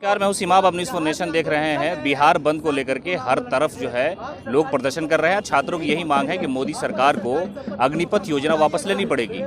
नमस्कार, मैं हूं सीमा। आप अपनी न्यूज़ फॉर नेशन देख रहे हैं। बिहार बंद को लेकर के हर तरफ जो है लोग प्रदर्शन कर रहे हैं। छात्रों की यही मांग है कि मोदी सरकार को अग्निपथ योजना वापस लेनी पड़ेगी।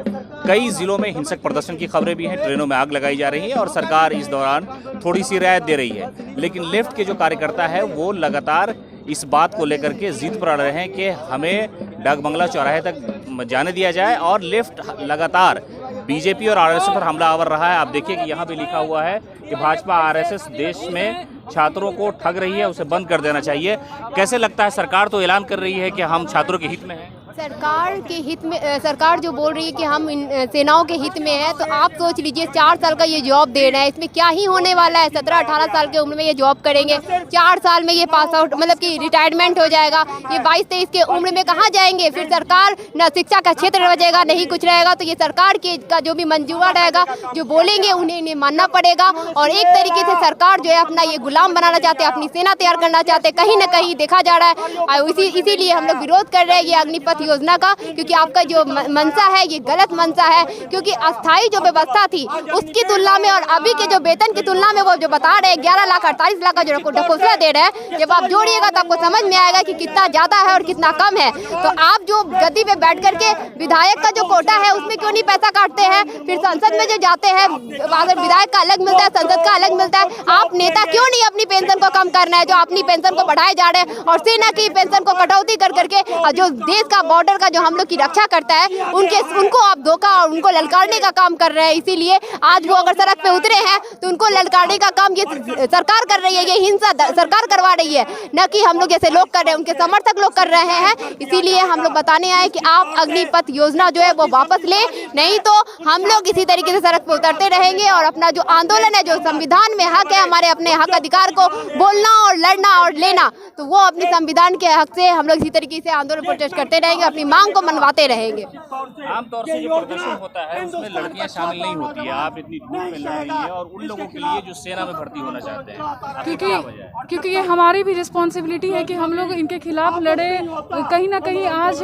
कई जिलों में हिंसक प्रदर्शन की खबरें भी हैं। ट्रेनों में आग लगाई जा रही है और सरकार इस दौरान थोड़ी सी रियायत दे रही है, लेकिन लेफ्ट के जो कार्यकर्ता है वो लगातार इस बात को लेकर के जिद पर अड़ रहे हैं कि हमें डाक बंगला चौराहे तक जाने दिया जाए। और लेफ्ट लगातार बीजेपी और आरएसएस पर हमलावर रहा है। आप देखिए कि यहाँ भी लिखा हुआ है कि भाजपा आरएसएस देश में छात्रों को ठग रही है, उसे बंद कर देना चाहिए। कैसे लगता है? सरकार तो ऐलान कर रही है कि हम छात्रों के हित में हैं। सरकार के हित में, सरकार जो बोल रही है कि हम सेनाओं के हित में है, तो आप सोच लीजिए 4 साल का ये जॉब दे रहे हैं, इसमें क्या ही होने वाला है। 17-18 साल की उम्र में ये जॉब करेंगे, 4 साल में ये पास आउट मतलब कि रिटायरमेंट हो जाएगा। ये 22-23 के उम्र में कहाँ जाएंगे? फिर सरकार न शिक्षा का क्षेत्र बचेगा, नहीं कुछ रहेगा। तो ये सरकार का जो भी मंजूरा रहेगा, जो बोलेंगे उन्हें मानना पड़ेगा। और एक तरीके से सरकार जो है अपना ये गुलाम बनाना चाहते हैं, अपनी सेना तैयार करना चाहते हैं। कहीं ना कहीं देखा जा रहा है, इसीलिए हम लोग विरोध कर रहे हैं ये अग्निपथ योजना का, क्योंकि आपका जो मंशा है ये गलत मंशा है। क्योंकि अस्थायी जो व्यवस्था थी उसकी तुलना में और अभी के जो वेतन की तुलना में वो जो बता रहे हैं 11 लाख 48 लाख का जो ढकोसला दे रहे हैं, जब आप जोड़िएगा तो आपको समझ में आएगा कि कितना ज्यादा है और कितना कम है। तो आप जो गद्दी पे बैठ करके विधायक का जो कोटा है उसमें क्यों नहीं पैसा काटते हैं? फिर संसद में जो जाते हैं विधायक का अलग मिलता है, संसद का अलग मिलता है। आप नेता क्यों नहीं अपनी पेंशन को कम करना है, जो अपनी पेंशन को बढ़ाए जा रहे हैं और सेना की पेंशन को कटौती कर करके जो देश का बॉर्डर का जो हम लोग की रक्षा करता है उनको आप धोखा और उनको ललकारने का काम कर रहे हैं। इसीलिए आज वो अगर सड़क पे उतरे हैं तो उनको ललकारने का काम ये सरकार कर रही है, ये हिंसा सरकार करवा रही है, न कि हम लोग जैसे लोग कर रहे हैं, उनके समर्थक लोग कर रहे हैं। इसीलिए हम लोग बताने आए कि आप अग्निपथ योजना जो है वो वापस लें, नहीं तो हम लोग इसी तरीके से सड़क पे उतरते रहेंगे और अपना जो आंदोलन है, जो संविधान में हक है हमारे अपने हक अधिकार को बोलना और लड़ना और लेना, तो वो अपने संविधान के हक से हम लोग इसी तरीके से आंदोलन प्रोटेस्ट करते रहेंगे, अपनी मांग को मनवाते रहेंगे। आमतौर से जो प्रदर्शन होता है उसमें लड़कियां शामिल नहीं होती है। आप इतनी धूप में लड़ रही है और उन लोगों के लिए जो सेना में भर्ती होना चाहते हैं, क्योंकि ये हमारी भी रिस्पॉन्सिबिलिटी है कि हम लोग इनके खिलाफ लड़े। कहीं ना कहीं आज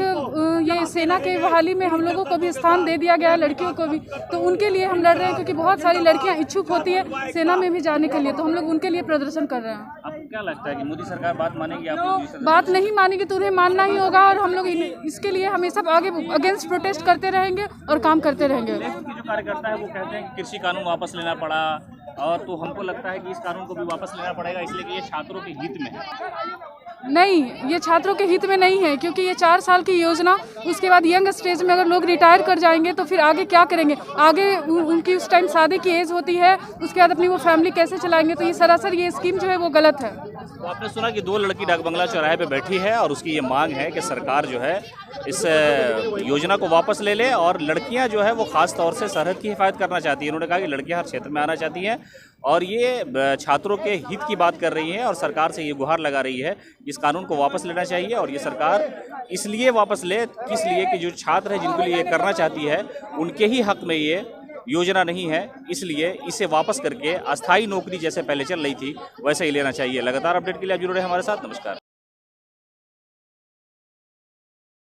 ये सेना के बहाली में हम लोगों को भी स्थान दे दिया गया है, लड़कियों को भी, तो उनके लिए हम लड़ रहे हैं। क्योंकि बहुत सारी लड़कियां इच्छुक होती है सेना में भी जाने के लिए, तो हम लोग उनके लिए प्रदर्शन कर रहे हैं। आपको क्या लगता है कि मोदी सरकार बात मानेगी? आप बात नहीं मानेगी तो उन्हें मानना ही होगा और हम लोग इसके लिए हमेशा आगे अगेंस्ट प्रोटेस्ट करते रहेंगे और काम करते रहेंगे। जो कार्यकर्ता है वो कहते हैं कि कृषि कानून वापस लेना पड़ा, और तो हमको लगता है कि इस कानून को भी वापस लेना पड़ेगा, इसलिए कि ये छात्रों के हित में है। नहीं, ये छात्रों के हित में नहीं है, क्योंकि ये 4 साल की योजना, उसके बाद यंग स्टेज में अगर लोग रिटायर कर जाएंगे तो फिर आगे क्या करेंगे? आगे उनकी उस टाइम शादी की एज होती है, उसके बाद अपनी वो फैमिली कैसे चलाएंगे? तो ये सरासर ये स्कीम जो है वो गलत है। तो आपने सुना कि 2 लड़की डाक बंगला चौराहे पे बैठी है और उसकी ये मांग है कि सरकार जो है इस योजना को वापस ले ले। और लड़कियां जो है वो खास तौर से सरहद की हिफाजत करना चाहती हैं। उन्होंने कहा कि लड़कियां हर क्षेत्र में आना चाहती हैं और ये छात्रों के हित की बात कर रही हैं और सरकार से ये गुहार लगा रही है इस कानून को वापस लेना चाहिए। और ये सरकार इसलिए वापस ले, किस लिए कि जो छात्र है जिनको लिए ये करना चाहती है उनके ही हक में ये योजना नहीं है, इसलिए इसे वापस करके अस्थायी नौकरी जैसे पहले चल रही थी वैसे ही लेना चाहिए। लगातार अपडेट के लिए आप जुड़े रहे हमारे साथ। नमस्कार।